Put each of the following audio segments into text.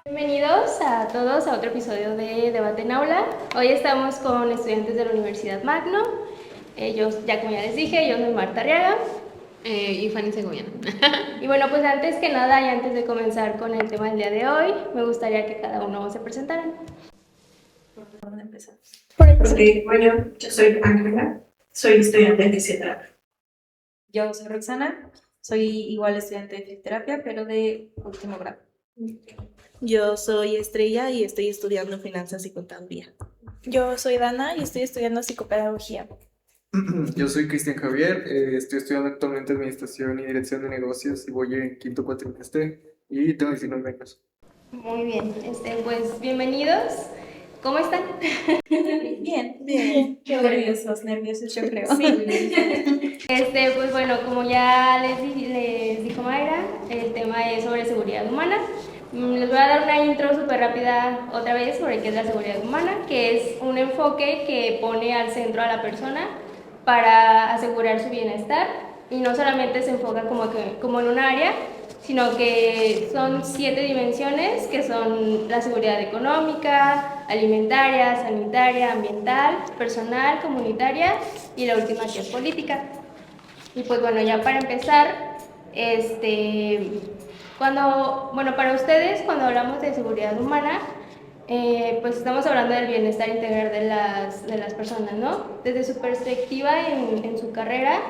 Bienvenidos a todos a otro episodio de Debate en Aula. Hoy estamos con estudiantes de la Universidad Magno. Ya como ya les dije, yo soy Marta Arriaga. Y Fanny Segoviano. Y bueno, pues antes que nada y antes de comenzar con el tema del día de hoy, me gustaría que cada uno se presentaran. ¿Por dónde empezamos? Ok, bueno, yo soy Ángela, soy estudiante de fisioterapia. Yo soy Roxana, soy igual estudiante de fisioterapia, pero de último grado. Yo soy Estrella y estoy estudiando finanzas y contaduría. Yo soy Dana y estoy estudiando psicopedagogía. Yo soy Cristian Javier, estoy estudiando actualmente Administración y Dirección de Negocios y voy en quinto cuatrimestre y tengo 19 años. Muy bien, pues bienvenidos. ¿Cómo están? Bien. Qué nerviosos yo creo. Sí. Pues bueno, como ya les dijo Mayra, el tema es sobre seguridad humana. Les voy a dar una intro súper rápida otra vez sobre qué es la seguridad humana, que es un enfoque que pone al centro a la persona para asegurar su bienestar y no solamente se enfoca como en un área, sino que son 7 dimensiones que son la seguridad económica, alimentaria, sanitaria, ambiental, personal, comunitaria y la última que es política. Y pues bueno, ya para empezar, para ustedes cuando hablamos de seguridad humana, pues estamos hablando del bienestar integral de las personas, ¿no? Desde su perspectiva en su carrera,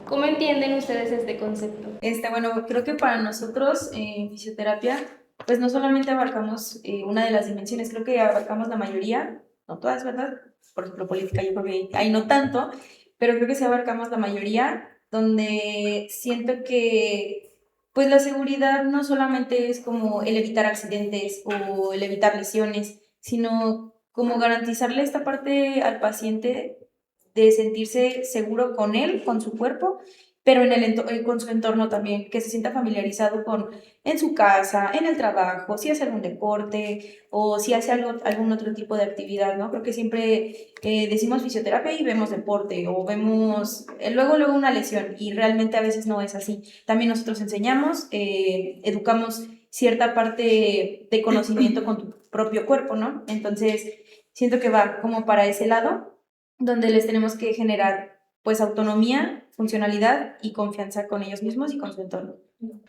¿cómo entienden ustedes este concepto? Bueno, creo que para nosotros en fisioterapia, pues no solamente abarcamos una de las dimensiones, creo que abarcamos la mayoría, no todas, ¿verdad? Por ejemplo, política, yo creo que ahí no tanto, pero creo que sí abarcamos la mayoría, donde siento que pues la seguridad no solamente es como el evitar accidentes o el evitar lesiones, sino como garantizarle esta parte al paciente de sentirse seguro con él, con su cuerpo, pero con su entorno también, que se sienta familiarizado en su casa, en el trabajo, si hace algún deporte o si hace algún otro tipo de actividad, ¿no? Creo que siempre decimos fisioterapia y vemos deporte o vemos luego una lesión y realmente a veces no es así. También nosotros enseñamos, educamos cierta parte de conocimiento con tu propio cuerpo, ¿no? Entonces, siento que va como para ese lado, donde les tenemos que generar pues autonomía, funcionalidad y confianza con ellos mismos y con su entorno.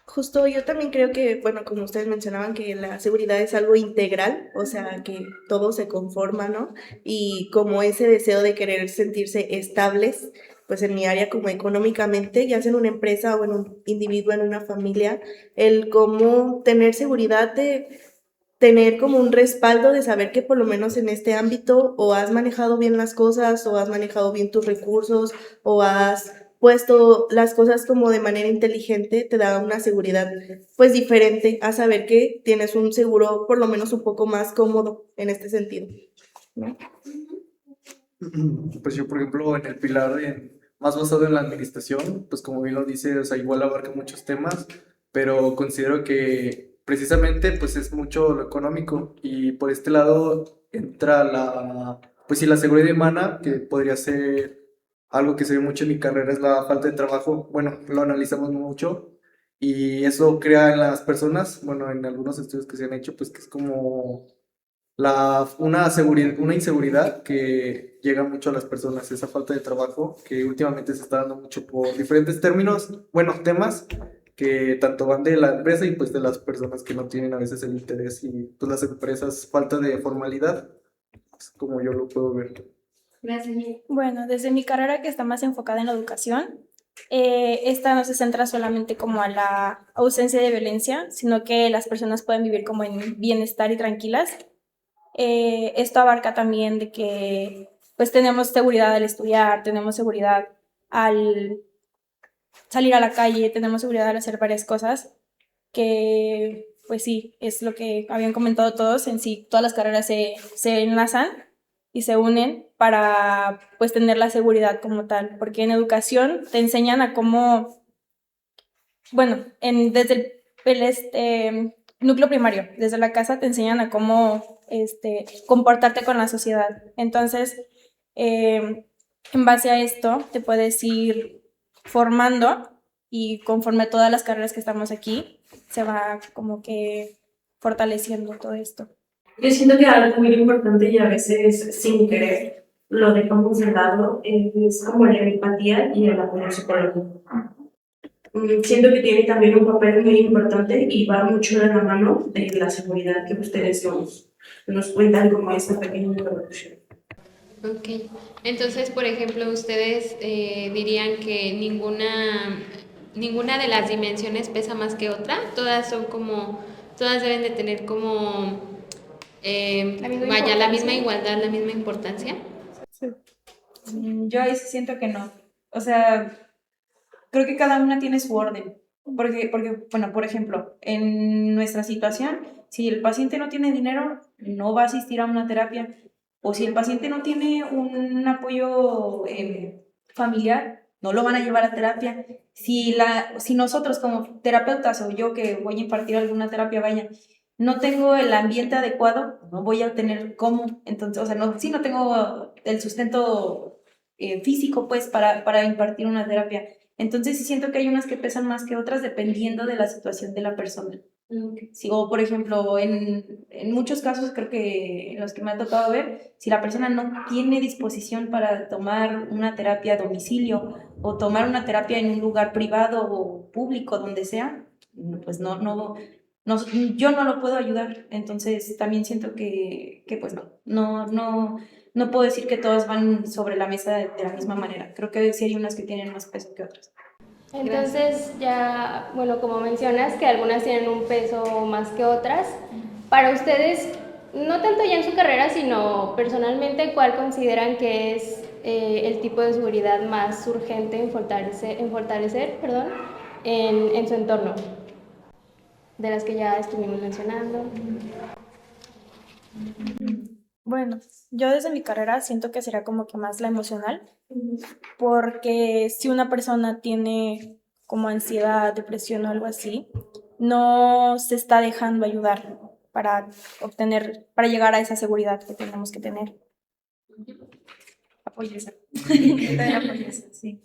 Justo yo también creo que, bueno, como ustedes mencionaban, que la seguridad es algo integral, o sea, que todo se conforma, ¿no? Y como ese deseo de querer sentirse estables, pues en mi área como económicamente, ya sea en una empresa o en un individuo, en una familia, el cómo tener seguridad de tener como un respaldo de saber que por lo menos en este ámbito o has manejado bien las cosas o has manejado bien tus recursos o has puesto las cosas como de manera inteligente, te da una seguridad pues diferente a saber que tienes un seguro por lo menos un poco más cómodo en este sentido, ¿no? Pues yo, por ejemplo, en el pilar más basado en la administración, pues como bien lo dice, o sea, igual abarca muchos temas, pero considero que precisamente pues es mucho lo económico y por este lado entra pues sí, la seguridad humana, que podría ser algo que se ve mucho en mi carrera, es la falta de trabajo. Bueno, lo analizamos mucho y eso crea en las personas, bueno, en algunos estudios que se han hecho, pues que es como una inseguridad que llega mucho a las personas, esa falta de trabajo que últimamente se está dando mucho por diferentes términos, bueno, temas que tanto van de la empresa y pues de las personas que no tienen a veces el interés y pues las empresas, falta de formalidad, es como yo lo puedo ver. Gracias. Bueno, desde mi carrera que está más enfocada en la educación, esta no se centra solamente como a la ausencia de violencia, sino que las personas pueden vivir como en bienestar y tranquilas. Esto abarca también de que pues tenemos seguridad al estudiar, tenemos seguridad al salir a la calle, tenemos seguridad al hacer varias cosas que pues sí, es lo que habían comentado todos, en sí todas las carreras se enlazan y se unen para pues tener la seguridad como tal, porque en educación te enseñan a cómo, bueno, desde el núcleo primario, desde la casa te enseñan a cómo comportarte con la sociedad. Entonces, en base a esto te puedes ir formando y conforme a todas las carreras que estamos aquí, se va como que fortaleciendo todo esto. Yo siento que algo muy importante y a veces sin querer lo dejamos de lado es como la empatía y el apoyo psicológico. Siento que tiene también un papel muy importante y va mucho de la mano de la seguridad que ustedes nos cuentan como esta pequeña introducción. Ok, entonces, por ejemplo, ustedes dirían que ninguna de las dimensiones pesa más que otra, todas deben de tener como, la misma igualdad, la misma importancia. Yo ahí sí siento que no. O sea, creo que cada una tiene su orden. Porque, bueno, por ejemplo, en nuestra situación, si el paciente no tiene dinero, no va a asistir a una terapia. O si el paciente no tiene un apoyo familiar, no lo van a llevar a terapia. Si nosotros como terapeutas o yo que voy a impartir alguna terapia, vaya, no tengo el ambiente adecuado, no voy a tener cómo. Entonces, o sea, no tengo el sustento físico, pues, para impartir una terapia. Entonces sí siento que hay unas que pesan más que otras dependiendo de la situación de la persona. Sí, o por ejemplo, en muchos casos creo que en los que me ha tocado ver, si la persona no tiene disposición para tomar una terapia a domicilio o tomar una terapia en un lugar privado o público, donde sea, pues no, yo no lo puedo ayudar. Entonces también siento que pues no puedo decir que todas van sobre la mesa de la misma manera. Creo que sí hay unas que tienen más peso que otras. Entonces ya, bueno, como mencionas que algunas tienen un peso más que otras, para ustedes, no tanto ya en su carrera, sino personalmente, ¿cuál consideran que es el tipo de seguridad más urgente en fortalecer, en su entorno? De las que ya estuvimos mencionando. Bueno, yo desde mi carrera siento que será como que más la emocional, porque si una persona tiene como ansiedad, depresión o algo así, no se está dejando ayudar para llegar a esa seguridad que tenemos que tener. Apoyo esa. Apoyo esa, sí.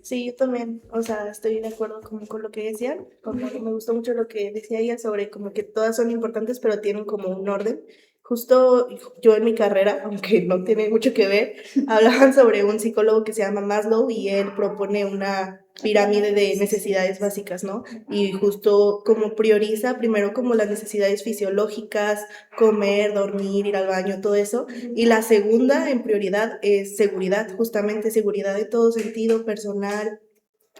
Sí, yo también, o sea, estoy de acuerdo como con lo que decían, como que me gustó mucho lo que decía ella sobre como que todas son importantes, pero tienen como un orden. Justo yo en mi carrera, aunque no tiene mucho que ver, hablaban sobre un psicólogo que se llama Maslow y él propone una pirámide de necesidades básicas, ¿no? Y justo como prioriza primero como las necesidades fisiológicas, comer, dormir, ir al baño, todo eso. Y la segunda en prioridad es seguridad, justamente seguridad de todo sentido, personal,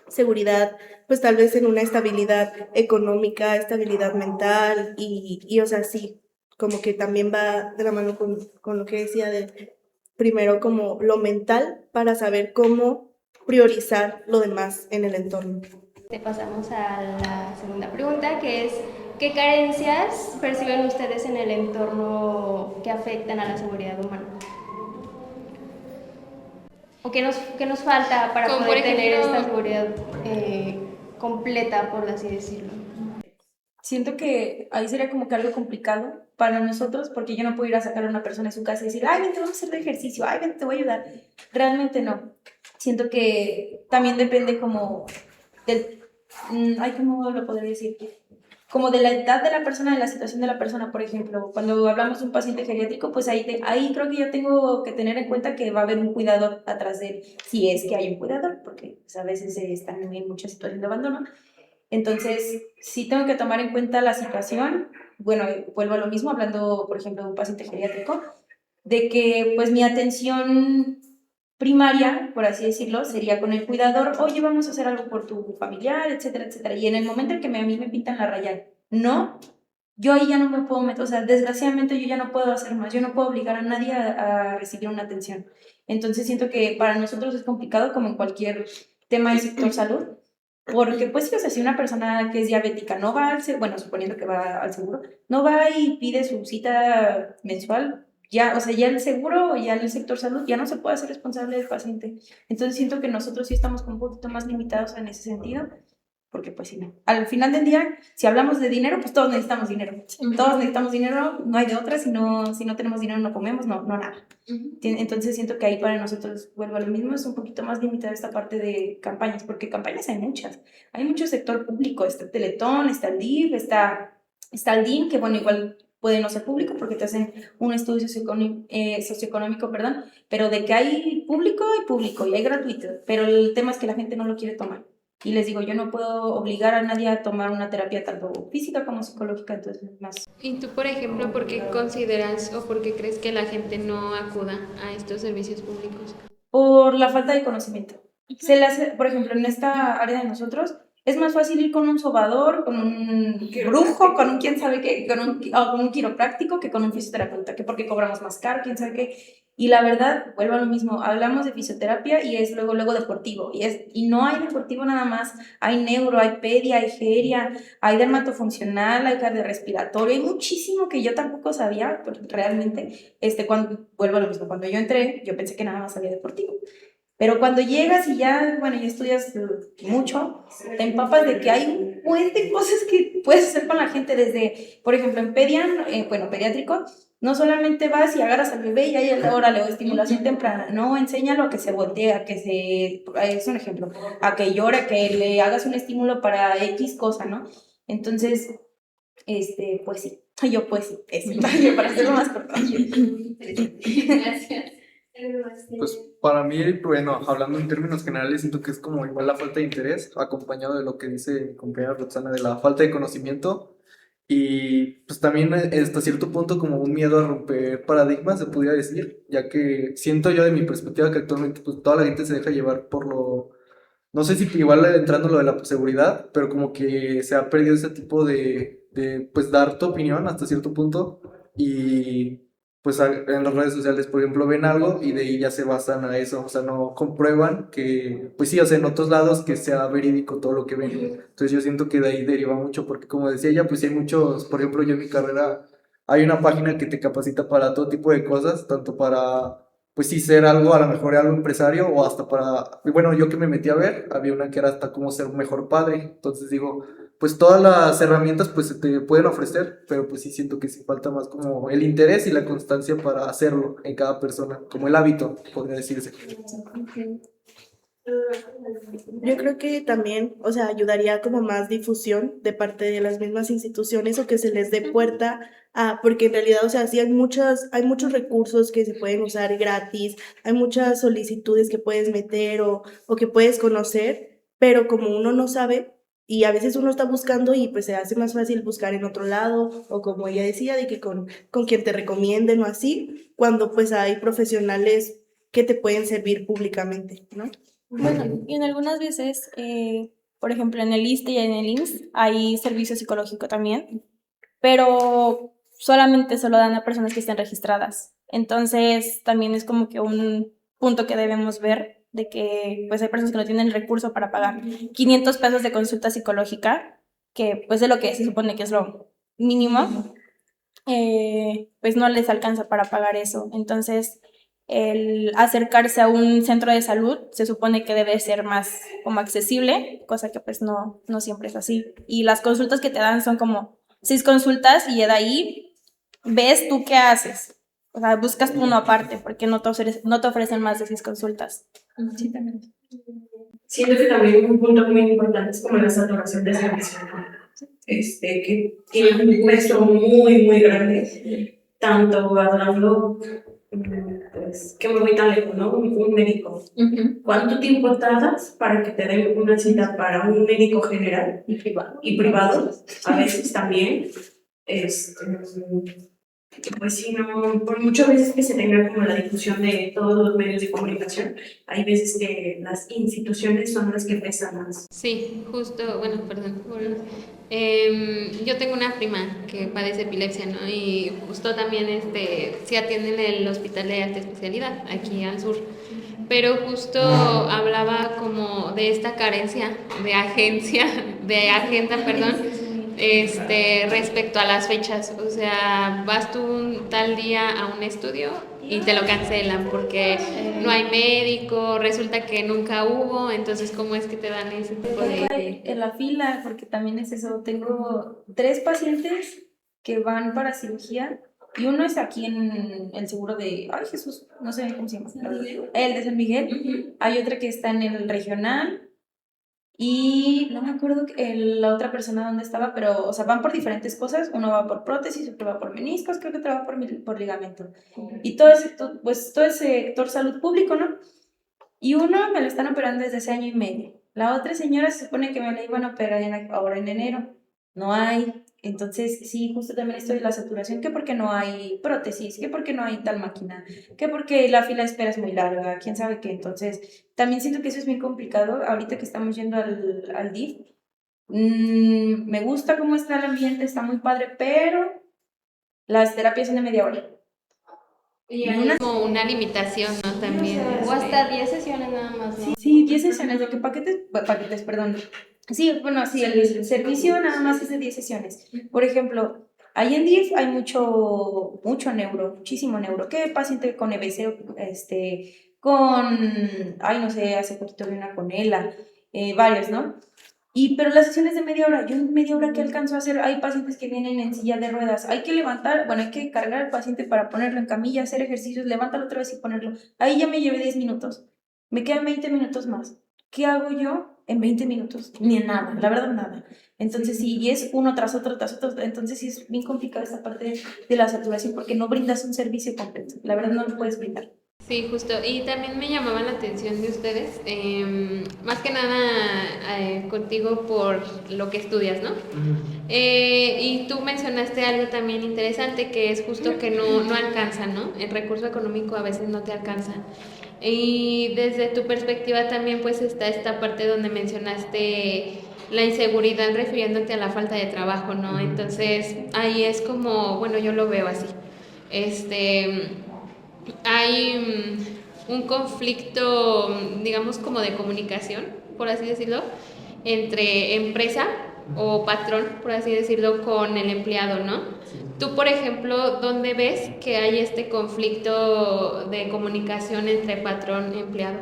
seguridad, pues tal vez en una estabilidad económica, estabilidad mental o sea, sí, como que también va de la mano con lo que decía de primero como lo mental para saber cómo priorizar lo demás en el entorno. Pasamos a la segunda pregunta, que es ¿qué carencias perciben ustedes en el entorno que afectan a la seguridad humana? ¿O qué nos falta para Como poder por tener ejemplo, esta seguridad completa, por así decirlo? Siento que ahí sería como que algo complicado para nosotros, porque yo no puedo ir a sacar a una persona de su casa y decir, ay, vente, vamos a hacer de ejercicio, ay, vente, te voy a ayudar. Realmente no. Siento que también depende como del, ay, ¿cómo lo podría decir? Como de la edad de la persona, de la situación de la persona. Por ejemplo, cuando hablamos de un paciente geriátrico, pues ahí creo que yo tengo que tener en cuenta que va a haber un cuidador atrás de él, si es que hay un cuidador, porque pues, a veces están en muchas situaciones de abandono. Entonces, sí tengo que tomar en cuenta la situación. Bueno, vuelvo a lo mismo, hablando, por ejemplo, de un paciente geriátrico, de que pues mi atención primaria, por así decirlo, sería con el cuidador, oye, vamos a hacer algo por tu familiar, etcétera, etcétera. Y en el momento en que a mí me pintan la raya, no, yo ahí ya no me puedo meter, o sea, desgraciadamente yo ya no puedo hacer más, yo no puedo obligar a nadie a recibir una atención. Entonces siento que para nosotros es complicado, como en cualquier tema del sector salud, porque pues sí, o sea, si una persona que es diabética no va al seguro, bueno, suponiendo que va al seguro, no va y pide su cita mensual, ya, o sea, ya el seguro, ya el sector salud, ya no se puede hacer responsable del paciente. Entonces siento que nosotros sí estamos como un poquito más limitados en ese sentido. porque pues si no. Al final del día, si hablamos de dinero, pues todos necesitamos dinero. Todos necesitamos dinero, no hay de otra, si no tenemos dinero no comemos, no nada. Entonces siento que ahí para nosotros, vuelvo a lo mismo, es un poquito más limitada esta parte de campañas, porque campañas hay muchas. Hay mucho sector público, está Teletón, está el DIF, está el DIN, que bueno, igual puede no ser público porque te hacen un estudio socioeconómico, perdón, pero de que hay público y hay gratuito, pero el tema es que la gente no lo quiere tomar. Y les digo, yo no puedo obligar a nadie a tomar una terapia tanto física como psicológica, entonces más. ¿Y tú, por ejemplo, por qué consideras o por qué crees que la gente no acuda a estos servicios públicos? Por la falta de conocimiento. Se le hace, por ejemplo, en esta área de nosotros, es más fácil ir con un sobador, con un brujo, con un quién sabe qué, con un quiropráctico que con un fisioterapeuta, que porque cobramos más caro, quién sabe qué. Y la verdad, vuelvo a lo mismo, hablamos de fisioterapia y es luego deportivo. Y no hay deportivo nada más, hay neuro, hay pedia, hay geria, hay dermatofuncional, hay cardiorrespiratorio, hay muchísimo que yo tampoco sabía, porque realmente, vuelvo a lo mismo, cuando yo entré, yo pensé que nada más había deportivo. Pero cuando llegas y ya estudias mucho, te empapas de que hay un buen de cosas que puedes hacer con la gente desde, por ejemplo, en pediátrico, no solamente vas y agarras al bebé y ahí órale, o estimulación temprana, no, enséñalo a que se voltee, es un ejemplo, a que llore, a que le hagas un estímulo para X cosa, ¿no? Entonces, pues sí, eso, para hacerlo más corto. Gracias. Pues para mí, bueno, hablando en términos generales, siento que es como igual la falta de interés, acompañado de lo que dice mi compañera Roxana, de la falta de conocimiento y pues también hasta cierto punto como un miedo a romper paradigmas, se podría decir, ya que siento yo de mi perspectiva que actualmente pues toda la gente se deja llevar por no sé si igual entrando lo de la seguridad, pero como que se ha perdido ese tipo de pues dar tu opinión hasta cierto punto y pues en las redes sociales, por ejemplo, ven algo y de ahí ya se basan a eso, o sea, no comprueban que, pues sí, o sea, en otros lados que sea verídico todo lo que ven. Entonces yo siento que de ahí deriva mucho, porque como decía ella, pues sí hay muchos, por ejemplo, yo en mi carrera hay una página que te capacita para todo tipo de cosas, tanto para, pues sí, ser algo, a lo mejor algo empresario o hasta para, bueno, yo que me metí a ver, había una que era hasta cómo ser un mejor padre, entonces digo, pues todas las herramientas pues se te pueden ofrecer, pero pues sí siento que sí falta más como el interés y la constancia para hacerlo en cada persona, como el hábito, podría decirse. Yo creo que también, o sea, ayudaría como más difusión de parte de las mismas instituciones o que se les dé puerta a, porque en realidad, o sea, sí hay muchos recursos que se pueden usar gratis, hay muchas solicitudes que puedes meter o que puedes conocer, pero como uno no sabe, y a veces uno está buscando y pues se hace más fácil buscar en otro lado, o como ella decía, de que con quien te recomienden o así, cuando pues hay profesionales que te pueden servir públicamente, ¿no? Bueno, y en algunas veces, por ejemplo, en el ISSSTE y en el IMSS hay servicio psicológico también, pero solamente se lo dan a personas que estén registradas. Entonces, también es como que un punto que debemos ver de que pues hay personas que no tienen recurso para pagar 500 pesos de consulta psicológica, que pues de lo que se supone que es lo mínimo, pues no les alcanza para pagar eso. Entonces, el acercarse a un centro de salud se supone que debe ser más como accesible, cosa que pues no siempre es así. Y las consultas que te dan son como 6 consultas y de ahí ves tú qué haces. O sea, buscas tú uno aparte porque no te ofrecen más de 6 consultas. Sí, también. Siento que también un punto muy importante es como la saturación de servicios, ¿no? Que tiene un puesto muy, muy grande, tanto hablando, pues, que me voy tan lejos, ¿no? Un médico. ¿Cuánto tiempo tardas para que te den una cita para un médico general y privado? A veces también, pues sí, no, por muchas veces que se tenga como la difusión de todos los medios de comunicación, hay veces que las instituciones son las que pesan más. Sí, justo, bueno, perdón. Yo tengo una prima que padece epilepsia, ¿no? Y justo también sí atiende en el hospital de alta especialidad, aquí al sur. Pero justo hablaba como de esta carencia de agenda, respecto a las fechas. O sea, vas tú un tal día a un estudio y te lo cancelan porque no hay médico, resulta que nunca hubo, entonces ¿cómo es que te dan ese tipo de...? En la fila, porque también es eso. Tengo 3 pacientes que van para cirugía y uno es aquí en el seguro de, ay Jesús, no sé cómo se llama, el de San Miguel. Hay otra que está en el regional y no me acuerdo la otra persona dónde estaba, pero, o sea, van por diferentes cosas. Uno va por prótesis, otro va por meniscos, creo que otro va por ligamento. Y pues, todo ese sector salud público, ¿no? Y uno me lo están operando desde hace año y medio. La otra señora se supone que me la iban a operar ahora en enero. No hay. Entonces, sí, justo también estoy en la saturación, que porque no hay prótesis, que porque no hay tal máquina, que porque la fila de espera es muy larga, quién sabe qué. Entonces, también siento que eso es bien complicado ahorita que estamos yendo al DIF. Me gusta cómo está el ambiente, está muy padre, pero las terapias son de media hora. Y hay como una limitación, ¿no? También. O hasta 10 sesiones nada más, ¿no? Sí, 10 sesiones, de que paquetes, perdón. Sí, bueno, sí, el servicio nada más es de 10 sesiones. Por ejemplo, ahí en DIF hay mucho neuro, muchísimo neuro. ¿Qué paciente con EBC, ay, no sé, hace poquito vi una con ELA, varios, ¿no? Pero las sesiones de media hora, yo en media hora, ¿qué alcanzo a hacer? Hay pacientes que vienen en silla de ruedas, hay que levantar, bueno, hay que cargar al paciente para ponerlo en camilla, hacer ejercicios, levántalo otra vez y ponerlo. Ahí ya me llevé 10 minutos, me quedan 20 minutos más. ¿Qué hago yo en 20 minutos? Ni en nada, la verdad nada. Entonces sí, y es uno tras otro, entonces sí es bien complicada esta parte de la saturación porque no brindas un servicio completo, la verdad no lo puedes brindar. Sí, justo. Y también me llamaba la atención de ustedes, más que nada contigo por lo que estudias, ¿no? Y tú mencionaste algo también interesante, que es justo que no alcanza, ¿no? El recurso económico a veces no te alcanza. Y desde tu perspectiva también pues está esta parte donde mencionaste la inseguridad refiriéndote a la falta de trabajo, ¿no? Entonces ahí es como, bueno, yo lo veo así. Hay un conflicto, digamos, como de comunicación, por así decirlo, entre empresa o patrón, por así decirlo, con el empleado, ¿no? Tú, por ejemplo, ¿dónde ves que hay este conflicto de comunicación entre patrón y empleado?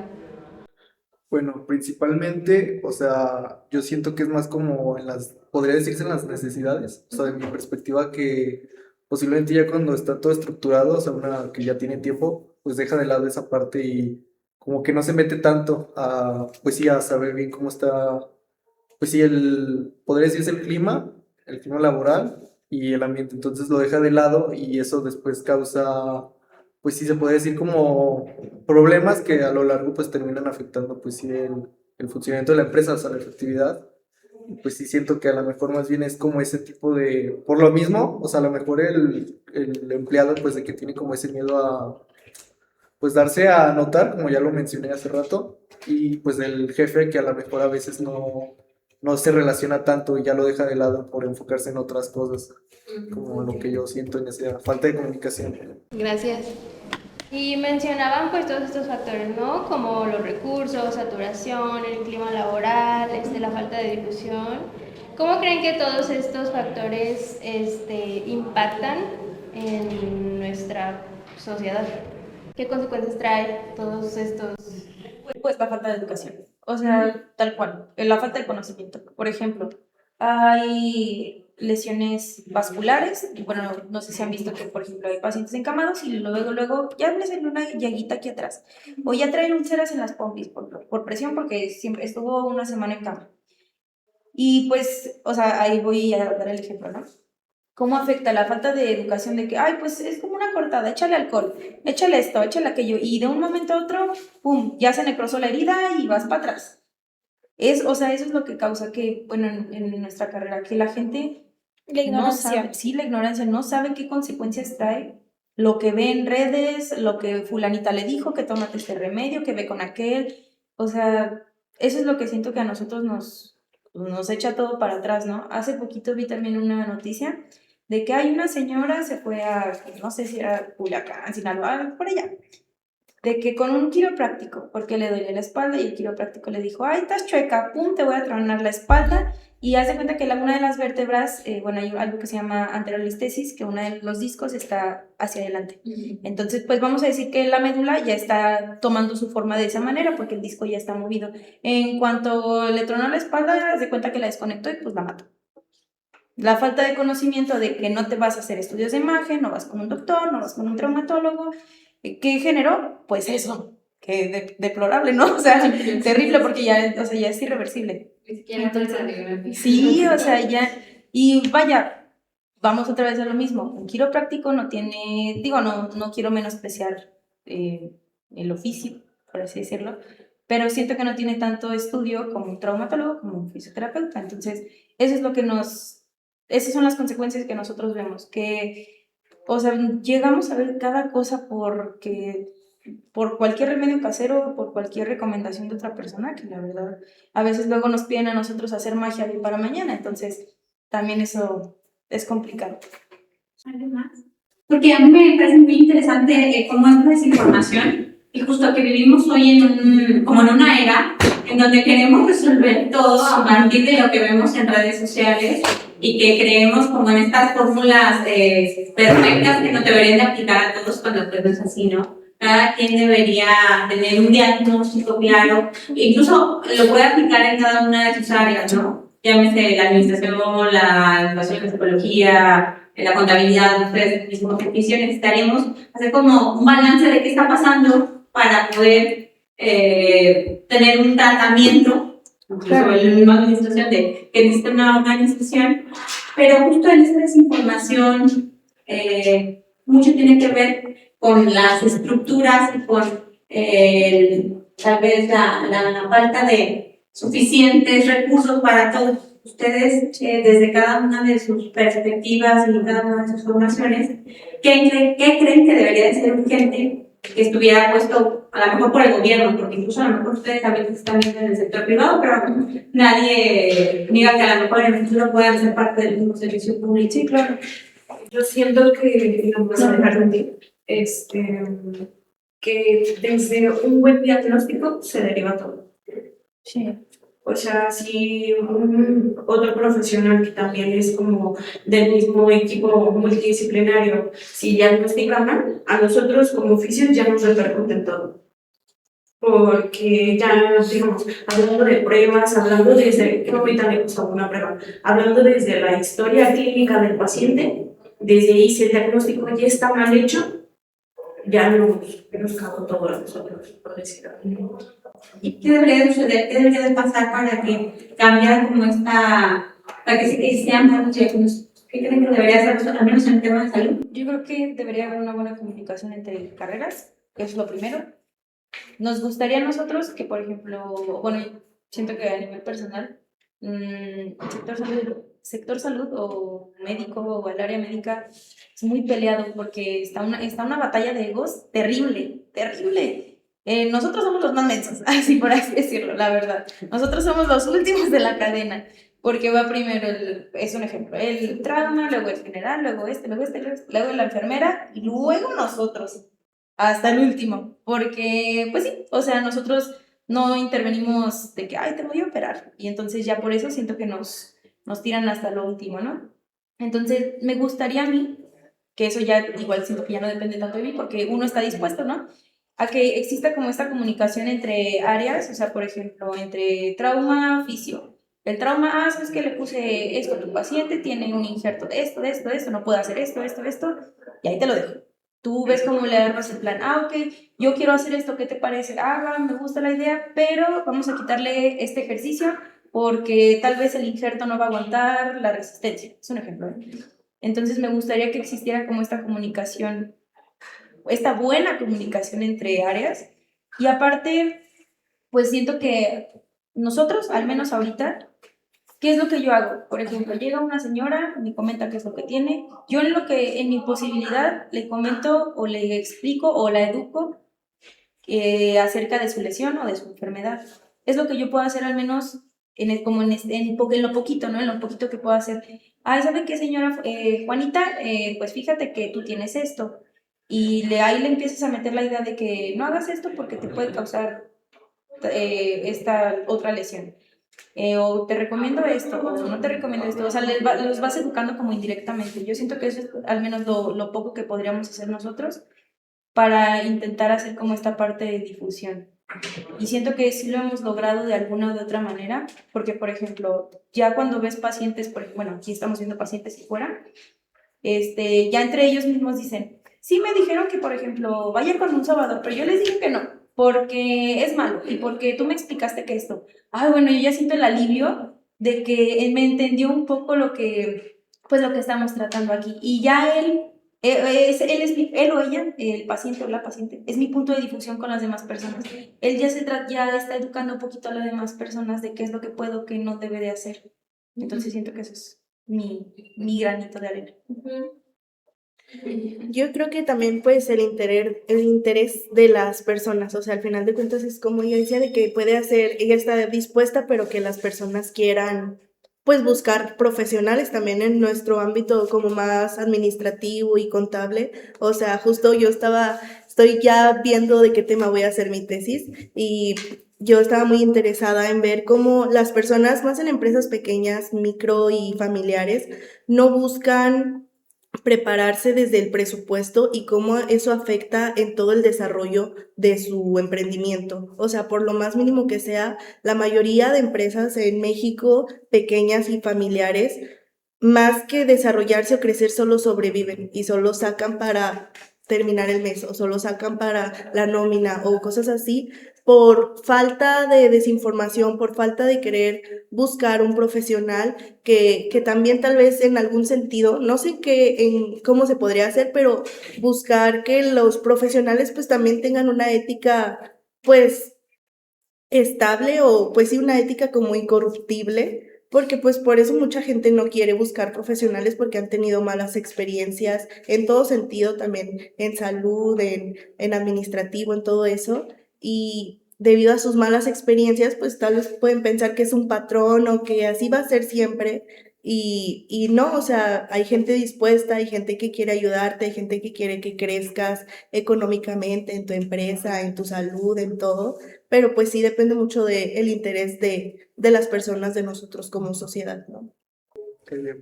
Bueno, principalmente, o sea, yo siento que es más como podría decirse en las necesidades, o sea, de mi perspectiva que posiblemente ya cuando está todo estructurado, o sea, una que ya tiene tiempo, pues deja de lado esa parte y como que no se mete tanto a, pues sí, a saber bien cómo está, pues sí, podría decirse el clima laboral y el ambiente, entonces lo deja de lado y eso después causa, pues sí se puede decir como problemas que a lo largo pues terminan afectando pues sí el funcionamiento de la empresa, o sea, la efectividad. Pues sí siento que a lo mejor más bien es como ese tipo de, por lo mismo, o sea, a lo mejor el empleado pues de que tiene como ese miedo a pues darse a notar, como ya lo mencioné hace rato, y pues el jefe que a lo mejor a veces no se relaciona tanto y ya lo deja de lado por enfocarse en otras cosas, como lo que yo siento en esa falta de comunicación. Gracias. Y mencionaban pues todos estos factores, ¿no? Como los recursos, saturación, el clima laboral, la falta de difusión. ¿Cómo creen que todos estos factores impactan en nuestra sociedad? ¿Qué consecuencias trae todos estos? Pues la falta de educación, o sea, tal cual, la falta de conocimiento. Por ejemplo, hay lesiones vasculares, bueno, no sé si han visto que, por ejemplo, hay pacientes encamados y luego ya les sale una llaguita aquí atrás, o ya traen úlceras en las pompis por presión porque siempre estuvo una semana en cama. Y pues, o sea, ahí voy a dar el ejemplo, ¿no? ¿Cómo afecta la falta de educación de que, ay, pues es como una cortada, échale alcohol, échale esto, échale aquello, y de un momento a otro, pum, ya se necrosó la herida y vas para atrás? O sea, eso es lo que causa que, bueno, en nuestra carrera, que la gente La ignorancia. no sabe, sí, la ignorancia, no sabe qué consecuencias trae lo que ve en redes, lo que fulanita le dijo, que tómate este remedio, que ve con aquel, o sea, eso es lo que siento que a nosotros nos echa todo para atrás, ¿no? Hace poquito vi también una noticia de que hay una señora, se fue a, no sé si era Culiacán, Sinaloa, por allá, de que con un quiropráctico, porque le dolía la espalda y el quiropráctico le dijo, ay, estás chueca, pum, te voy a tronar la espalda y haz de cuenta que una de las vértebras, bueno, hay algo que se llama anterolistesis, que uno de los discos está hacia adelante. Entonces, pues vamos a decir que la médula ya está tomando su forma de esa manera porque el disco ya está movido. En cuanto le tronó la espalda, haz de cuenta que la desconectó y pues la mató. La falta de conocimiento de que no te vas a hacer estudios de imagen, no vas con un doctor, no vas con un traumatólogo, ¿qué generó? Pues eso, que deplorable, ¿no? O sea, terrible porque ya, o sea, ya es irreversible. Ni siquiera Entonces, sí, o sea, ya, y vaya, vamos otra vez a lo mismo, un quiropráctico no tiene, digo, no quiero menospreciar el oficio, por así decirlo, pero siento que no tiene tanto estudio como un traumatólogo, como un fisioterapeuta, entonces, eso es lo que esas son las consecuencias que nosotros vemos, que, o sea, llegamos a ver cada cosa por cualquier remedio casero, por cualquier recomendación de otra persona, que la verdad, a veces luego nos piden a nosotros hacer magia de para mañana, entonces también eso es complicado. ¿Algo más? Porque a mí me parece muy interesante cómo es la desinformación y justo que vivimos hoy como en una era en donde queremos resolver todo a partir de lo que vemos en redes sociales y que creemos como en estas fórmulas perfectas que no deberían de aplicar a todos cuando pues no es así, ¿no? Cada quien debería tener un diagnóstico claro, incluso lo puede aplicar en cada una de sus áreas, ¿no? Llámese la administración, la educación, la psicología, la contabilidad, ustedes mismos oficio, necesitaríamos hacer como un balance de qué está pasando para poder tener un tratamiento, incluso en la misma administración, de que necesita una organización, pero justo en esta desinformación mucho tiene que ver con las estructuras y con tal vez la falta de suficientes recursos para todos ustedes desde cada una de sus perspectivas y cada una de sus formaciones. ¿Qué creen que debería de ser urgente que estuviera puesto a lo mejor por el gobierno? Porque incluso a lo mejor ustedes también están viendo en el sector privado, pero nadie niega que a lo mejor en el futuro puedan ser parte del mismo servicio público. Sí, claro. Yo siento que, digamos, que desde un buen diagnóstico se deriva todo. Sí. O sea, si otro profesional que también es como del mismo equipo multidisciplinario, si diagnostica mal, a nosotros como oficios ya nos repercute en todo. Porque ya, digamos, hablando de pruebas, hablando desde, que ahorita le gusta una prueba, hablando desde la historia clínica del paciente, desde ahí si el diagnóstico ya está mal hecho, ya nos cagó todo a nosotros, por decirlo. ¿Y qué debería de suceder? ¿Qué debería de pasar para que cambiara como para que se sean buenos diagnósticos? ¿Qué creen que debería hacer, al menos en el tema de salud? Yo creo que debería haber una buena comunicación entre carreras, que es lo primero. Nos gustaría a nosotros que, por ejemplo, bueno, siento que a nivel personal, sector salud o médico o el área médica es muy peleado porque está una batalla de egos terrible. Nosotros somos los más mensos, así por así decirlo, la verdad. Nosotros somos los últimos de la cadena, porque va primero, es un ejemplo, el trauma, luego el general, luego luego la enfermera y luego nosotros, hasta el último, porque pues sí, o sea, nosotros no intervenimos de que, ay, te voy a operar, y entonces ya por eso siento que nos tiran hasta lo último, ¿no? Entonces me gustaría a mí, que eso ya igual siento que ya no depende tanto de mí, porque uno está dispuesto, ¿no? A que exista como esta comunicación entre áreas, o sea, por ejemplo, entre trauma, fisio. El trauma, sabes que le puse esto a tu paciente, tiene un injerto de esto, no puede hacer esto, y ahí te lo dejo. Tú ves cómo le armas el plan, ok, yo quiero hacer esto, ¿qué te parece? Me gusta la idea, pero vamos a quitarle este ejercicio porque tal vez el injerto no va a aguantar la resistencia. Es un ejemplo, ¿eh? Entonces me gustaría que existiera como esta comunicación, esta buena comunicación entre áreas. Y aparte, pues siento que nosotros, al menos ahorita, ¿qué es lo que yo hago? Por ejemplo, llega una señora, me comenta qué es lo que tiene, yo en mi posibilidad le comento o le explico o la educo acerca de su lesión o de su enfermedad. Es lo que yo puedo hacer al menos en lo poquito, ¿no? En lo poquito que puedo hacer. ¿Sabe qué, señora Juanita? Pues fíjate que tú tienes esto. ahí le empiezas a meter la idea de que no hagas esto porque te puede causar esta otra lesión. O te recomiendo esto, o no te recomiendo esto, o sea, los vas educando como indirectamente. Yo siento que eso es al menos lo poco que podríamos hacer nosotros para intentar hacer como esta parte de difusión. Y siento que sí lo hemos logrado de alguna u otra manera, porque, por ejemplo, ya cuando ves pacientes, bueno, aquí estamos viendo pacientes y fuera, ya entre ellos mismos dicen, sí me dijeron que, por ejemplo, vaya con un sobador, pero yo les dije que no, porque es malo y porque tú me explicaste que esto. Ay, bueno, yo ya siento el alivio de que él me entendió un poco lo que estamos tratando aquí. Y ya él o ella, el paciente o la paciente, es mi punto de difusión con las demás personas. Él ya está educando un poquito a las demás personas de qué es lo que puedo, qué no debe de hacer. Entonces siento que eso es mi granito de arena. Yo creo que también pues el interés de las personas, o sea, al final de cuentas es como ella decía de que puede hacer, ella está dispuesta, pero que las personas quieran pues buscar profesionales también en nuestro ámbito como más administrativo y contable. O sea, justo estoy ya viendo de qué tema voy a hacer mi tesis y yo estaba muy interesada en ver cómo las personas, más en empresas pequeñas, micro y familiares, no buscan prepararse desde el presupuesto y cómo eso afecta en todo el desarrollo de su emprendimiento. O sea, por lo más mínimo que sea, la mayoría de empresas en México, pequeñas y familiares, más que desarrollarse o crecer, solo sobreviven y solo sacan para terminar el mes o solo sacan para la nómina o cosas así, por falta de desinformación, por falta de querer buscar un profesional que también tal vez en algún sentido, no sé cómo se podría hacer, pero buscar que los profesionales pues también tengan una ética pues estable o pues sí una ética como incorruptible, porque pues por eso mucha gente no quiere buscar profesionales porque han tenido malas experiencias en todo sentido, también en salud, en administrativo, en todo eso, y debido a sus malas experiencias pues tal vez pueden pensar que es un patrón o que así va a ser siempre. Y no, o sea, hay gente dispuesta, hay gente que quiere ayudarte, hay gente que quiere que crezcas económicamente en tu empresa, en tu salud, en todo, pero pues sí depende mucho del interés de las personas, de nosotros como sociedad, ¿no?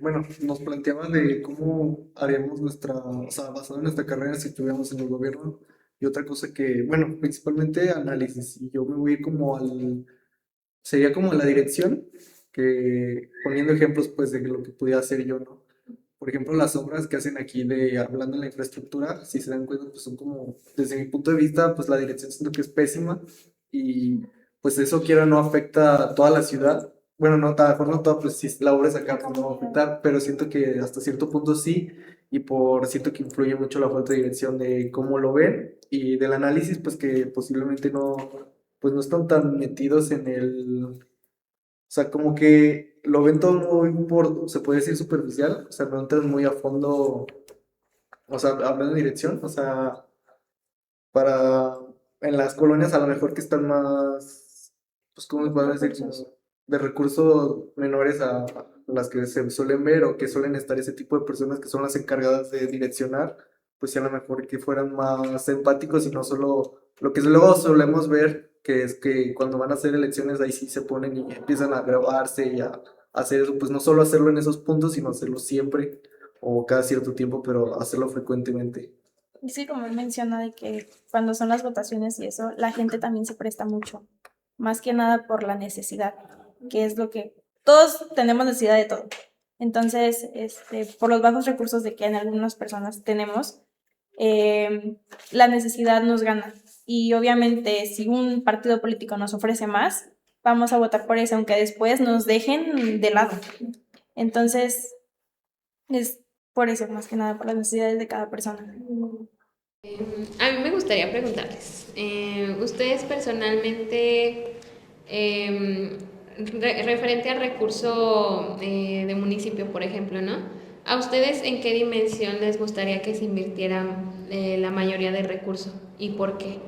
Bueno, nos planteaban de cómo haríamos o sea, basado en nuestra carrera si estuviéramos en el gobierno. Y otra cosa que, bueno, principalmente análisis. Y yo me voy sería como la dirección, que poniendo ejemplos pues de lo que pudiera hacer yo, ¿no? Por ejemplo, las obras que hacen aquí hablando de la infraestructura, si se dan cuenta, pues son como, desde mi punto de vista, pues la dirección siento que es pésima y pues eso quiera o no afecta a toda la ciudad. Bueno, no, a lo mejor no toda, pues si la obra es acá, pues no va a afectar, pero siento que hasta cierto punto sí, y siento que influye mucho la falta de dirección de cómo lo ven y del análisis, pues que posiblemente pues no están tan metidos en o sea, como que lo ven todo se puede decir superficial, o sea, no entran muy a fondo, o sea, hablando de dirección, o sea, para en las colonias a lo mejor que están más, pues, ¿cómo se puede decir? Como de recursos menores a las que se suelen ver o que suelen estar ese tipo de personas que son las encargadas de direccionar, pues sí, a lo mejor que fueran más empáticos y no solo lo que luego solemos ver, que es que cuando van a hacer elecciones ahí sí se ponen y empiezan a grabarse y a hacer eso, pues no solo hacerlo en esos puntos, sino hacerlo siempre o cada cierto tiempo, pero hacerlo frecuentemente. Y sí, como él menciona, de que cuando son las votaciones y eso, la gente también se presta mucho, más que nada por la necesidad, que es lo que todos tenemos necesidad de todo. Entonces, por los bajos recursos de que en algunas personas tenemos, la necesidad nos gana. Y obviamente, si un partido político nos ofrece más, vamos a votar por ese, aunque después nos dejen de lado. Entonces, es por eso, más que nada, por las necesidades de cada persona. A mí me gustaría preguntarles, ustedes personalmente, referente al recurso de municipio, por ejemplo, ¿no? ¿A ustedes en qué dimensión les gustaría que se invirtiera la mayoría del recurso y por qué?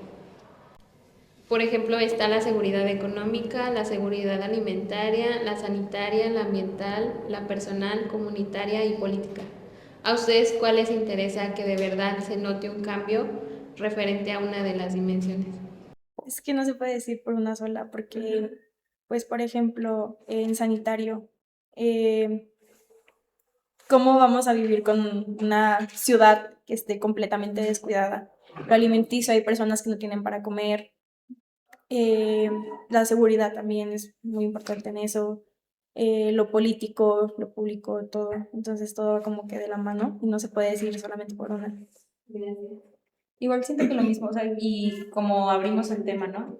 Por ejemplo, está la seguridad económica, la seguridad alimentaria, la sanitaria, la ambiental, la personal, comunitaria y política. ¿A ustedes cuál les interesa que de verdad se note un cambio referente a una de las dimensiones? Es que no se puede decir por una sola, porque, pues, por ejemplo, en sanitario, eh, ¿cómo vamos a vivir con una ciudad que esté completamente descuidada? Lo alimenticio, hay personas que no tienen para comer. eh, la seguridad también es muy importante en eso. Lo político, lo público, todo. Entonces todo va como que de la mano y no se puede decir solamente por una. Igual siento que lo mismo, o sea, y como abrimos el tema, ¿no?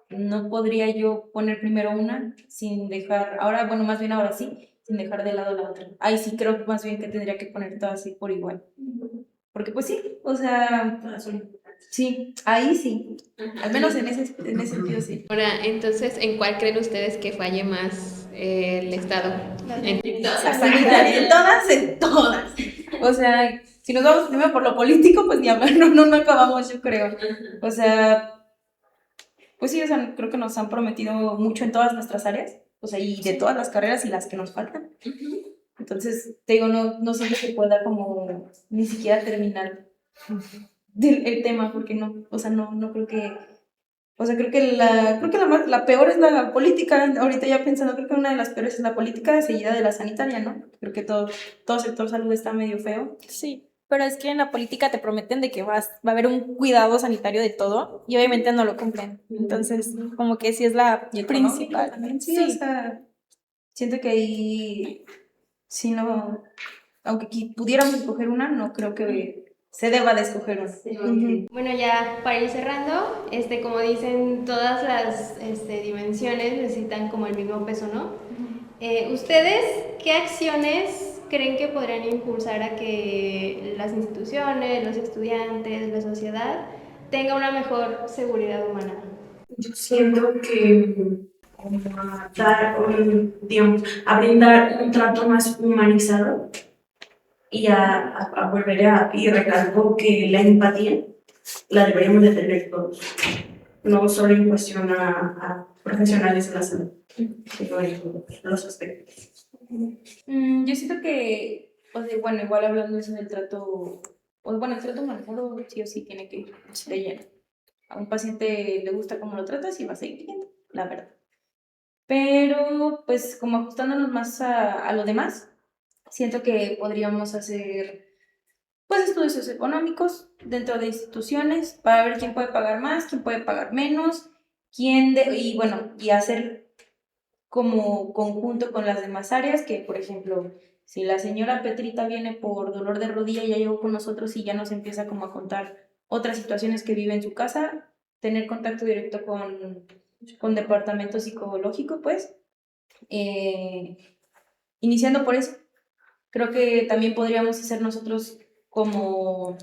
No podría yo poner primero una sin dejar, ahora, bueno, más bien ahora sí, sin dejar de lado la otra. Ahí sí creo que más bien que tendría que poner todas así por igual. Porque pues sí, o sea, sí, ahí sí, al menos en ese sentido sí. Ahora, entonces, ¿en cuál creen ustedes que falle más el Estado? En En todas. O sea, si nos vamos primero por lo político, pues ni hablar, no acabamos, yo creo. O sea, pues sí, o sea, creo que nos han prometido mucho en todas nuestras áreas, o sea, y de todas las carreras y las que nos faltan. Entonces, te digo, no siento que pueda como ni siquiera terminar el tema, porque no, o sea, no creo que, o sea, creo que la peor es la política, ahorita ya pensando, creo que una de las peores es la política, seguida de la sanitaria, ¿no? Creo que todo sector salud está medio feo. Sí, pero es que en la política te prometen de que va a haber un cuidado sanitario de todo y obviamente no lo cumplen. Entonces, como que sí es la Y económico principal. también, sí, o sea, siento que ahí, si no, aunque pudiéramos escoger una, no creo que se deba de escoger una. Bueno, ya para ir cerrando, como dicen, todas las dimensiones necesitan como el mismo peso, ¿no? ¿Ustedes qué acciones creen que podrían impulsar a que las instituciones, los estudiantes, la sociedad tenga una mejor seguridad humana? Yo siento que digamos, a brindar un trato más humanizado y a volver y recalco que la empatía la deberíamos de tener todos, no solo en cuestión a profesionales de la salud, sino en todos los aspectos. Yo siento que, o sea, bueno, igual hablando de eso del trato, bueno, el trato humanizado sí o sí tiene que ir de lleno. A un paciente le gusta cómo lo tratas y va a seguir yendo, la verdad. Pero, pues, como ajustándonos más a lo demás, siento que podríamos hacer, pues, estudios socioeconómicos dentro de instituciones para ver quién puede pagar más, quién puede pagar menos, y bueno, y hacer como conjunto con las demás áreas, que por ejemplo, si la señora Petrita viene por dolor de rodilla, ya llegó con nosotros y ya nos empieza como a contar otras situaciones que vive en su casa, tener contacto directo con departamento psicológico, pues, iniciando por eso. Creo que también podríamos hacer nosotros como,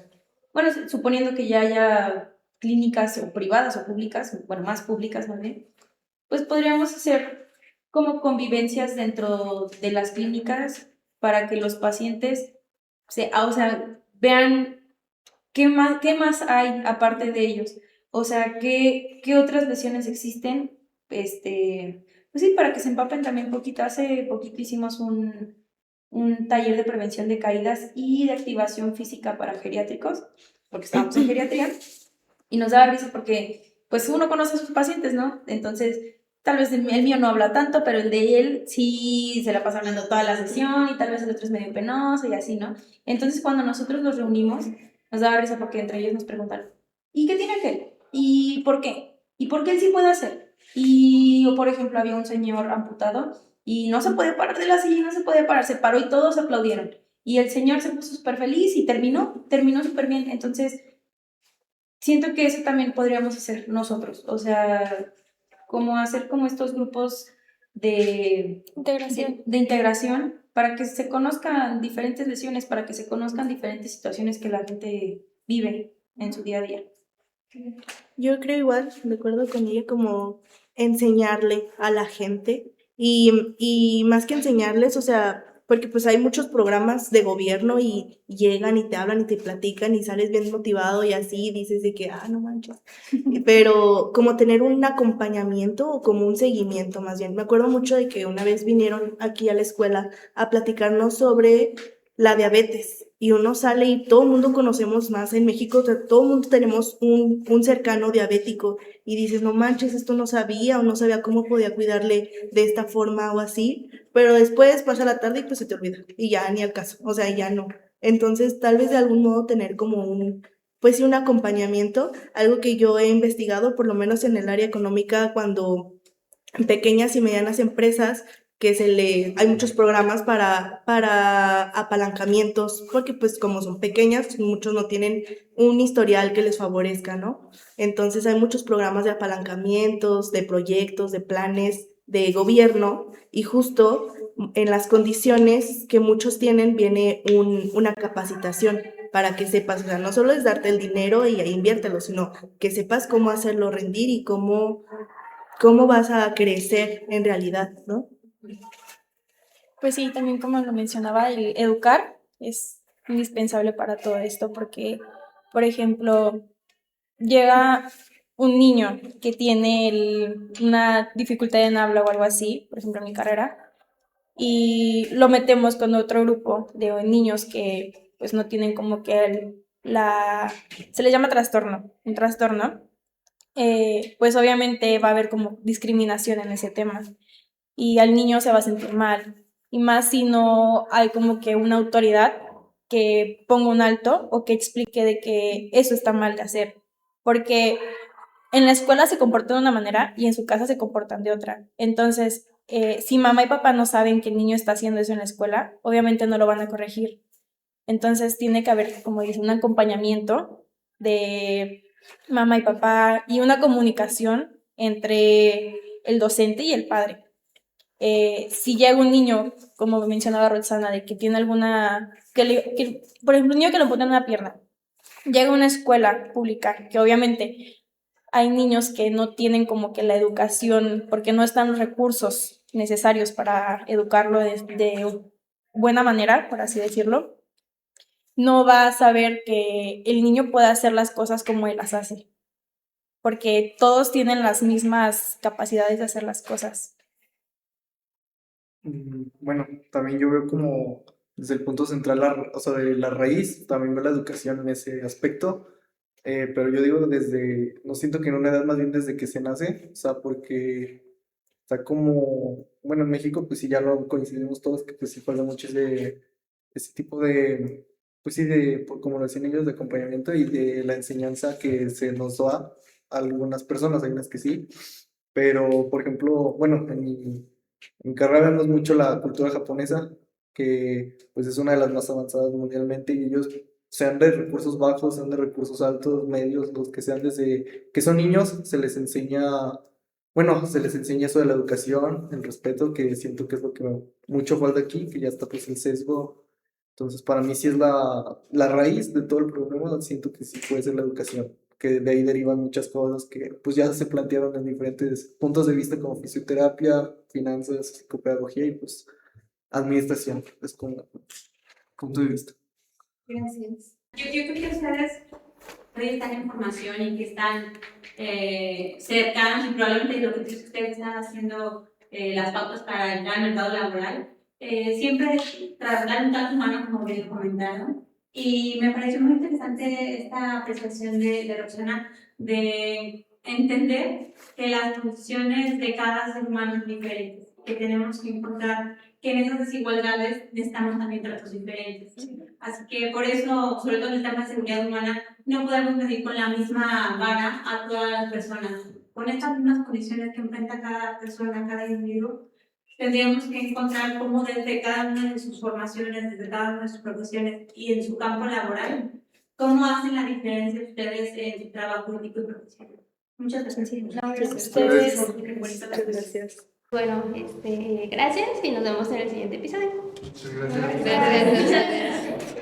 bueno, suponiendo que ya haya clínicas o privadas o públicas, bueno, más públicas más bien, pues podríamos hacer como convivencias dentro de las clínicas para que los pacientes o sea, vean qué más hay aparte de ellos. O sea, qué otras lesiones existen. Pues sí, para que se empapen también poquito. Hace poquito hicimos un taller de prevención de caídas y de activación física para geriátricos, porque estábamos en geriatría, y nos daba risa porque pues uno conoce a sus pacientes, ¿no? Entonces, tal vez el mío no habla tanto, pero el de él sí se la pasa hablando toda la sesión y tal vez el otro es medio penoso y así, ¿no? Entonces, cuando nosotros nos reunimos, nos daba risa porque entre ellos nos preguntaron, ¿y qué tiene aquel? ¿Y por qué? ¿Y por qué él sí puede hacer? Y, o por ejemplo, había un señor amputado y no se puede parar de la silla, no se puede parar, se paró y todos aplaudieron. Y el señor se puso súper feliz y terminó súper bien. Entonces, siento que eso también podríamos hacer nosotros, o sea, como hacer como estos grupos Integración. de integración para que se conozcan diferentes lesiones, para que se conozcan diferentes situaciones que la gente vive en su día a día. Yo creo igual, de acuerdo con ella, como enseñarle a la gente y más que enseñarles, o sea, porque pues hay muchos programas de gobierno y llegan y te hablan y te platican y sales bien motivado y así dices de que, no manches, pero como tener un acompañamiento o como un seguimiento más bien. Me acuerdo mucho de que una vez vinieron aquí a la escuela a platicarnos sobre la diabetes y uno sale y todo el mundo conocemos más en México, todo el mundo tenemos un cercano diabético y dices, no manches, esto no sabía o no sabía cómo podía cuidarle de esta forma o así, pero después pasa la tarde y pues se te olvida y ya ni al caso, o sea, ya no. Entonces, tal vez de algún modo tener como pues sí, un acompañamiento, algo que yo he investigado, por lo menos en el área económica, cuando pequeñas y medianas empresas hay muchos programas para apalancamientos, porque pues como son pequeñas, muchos no tienen un historial que les favorezca, ¿no? Entonces hay muchos programas de apalancamientos, de proyectos, de planes de gobierno, y justo en las condiciones que muchos tienen viene una capacitación para que sepas, o sea, no solo es darte el dinero y ahí inviértelo, sino que sepas cómo hacerlo rendir y cómo vas a crecer en realidad, ¿no? Pues sí, también como lo mencionaba, el educar es indispensable para todo esto porque, por ejemplo, llega un niño que tiene una dificultad en habla o algo así, por ejemplo en mi carrera, y lo metemos con otro grupo de niños que pues no tienen como que se le llama trastorno, un trastorno, pues obviamente va a haber como discriminación en ese tema y al niño se va a sentir mal, y más si no hay como que una autoridad que ponga un alto o que explique de que eso está mal de hacer, porque en la escuela se comportan de una manera y en su casa se comportan de otra. Entonces, si mamá y papá no saben que el niño está haciendo eso en la escuela, obviamente no lo van a corregir. Entonces tiene que haber, como dice, un acompañamiento de mamá y papá y una comunicación entre el docente y el padre. Si llega un niño, como mencionaba Roxana, de que tiene por ejemplo, un niño que le ponen una pierna, llega a una escuela pública, que obviamente hay niños que no tienen como que la educación, porque no están los recursos necesarios para educarlo de buena manera, por así decirlo, no va a saber que el niño puede hacer las cosas como él las hace, porque todos tienen las mismas capacidades de hacer las cosas. Bueno, también yo veo como desde el punto central, o sea, de la raíz, también veo la educación en ese aspecto, pero yo digo no siento que en una edad más bien desde que se nace, o sea, porque está como, bueno, en México pues sí ya lo coincidimos todos, que pues sí falta mucho ese tipo de, pues sí, como lo decían ellos, de acompañamiento y de la enseñanza que se nos da a algunas personas, hay unas que sí, pero por ejemplo, bueno, en carrera vemos mucho la cultura japonesa, que pues es una de las más avanzadas mundialmente, y ellos, sean de recursos bajos, sean de recursos altos, medios, los que sean, desde que son niños, se les enseña eso de la educación, el respeto, que siento que es lo que mucho falta aquí, que ya está pues el sesgo. Entonces para mí sí es la raíz de todo el problema, siento que sí puede ser la educación, que de ahí derivan muchas cosas que pues ya se plantearon en diferentes puntos de vista, como fisioterapia, finanzas, psicopedagogía y pues administración, es como punto de vista. Gracias. Yo creo que ustedes proyectan información y que están cercanos y probablemente lo que ustedes están haciendo las pautas para entrar al mercado laboral, siempre tratar un trato humano, como bien comentaron. Y me pareció muy interesante esta apreciación de Roxana, de entender que las condiciones de cada ser humano son diferentes, que tenemos que encontrar que en esas desigualdades necesitamos también tratos diferentes. Así que por eso, sobre todo en el tema de seguridad humana, no podemos medir con la misma vara a todas las personas. Con estas mismas condiciones que enfrenta cada persona, cada individuo, tendríamos que encontrar cómo desde cada una de sus formaciones, desde cada una de sus profesiones y en su campo laboral, cómo hacen la diferencia ustedes en su trabajo ético y profesional. Muchas gracias. Ustedes. Muchas gracias. Bueno, gracias y nos vemos en el siguiente episodio. Gracias. Gracias.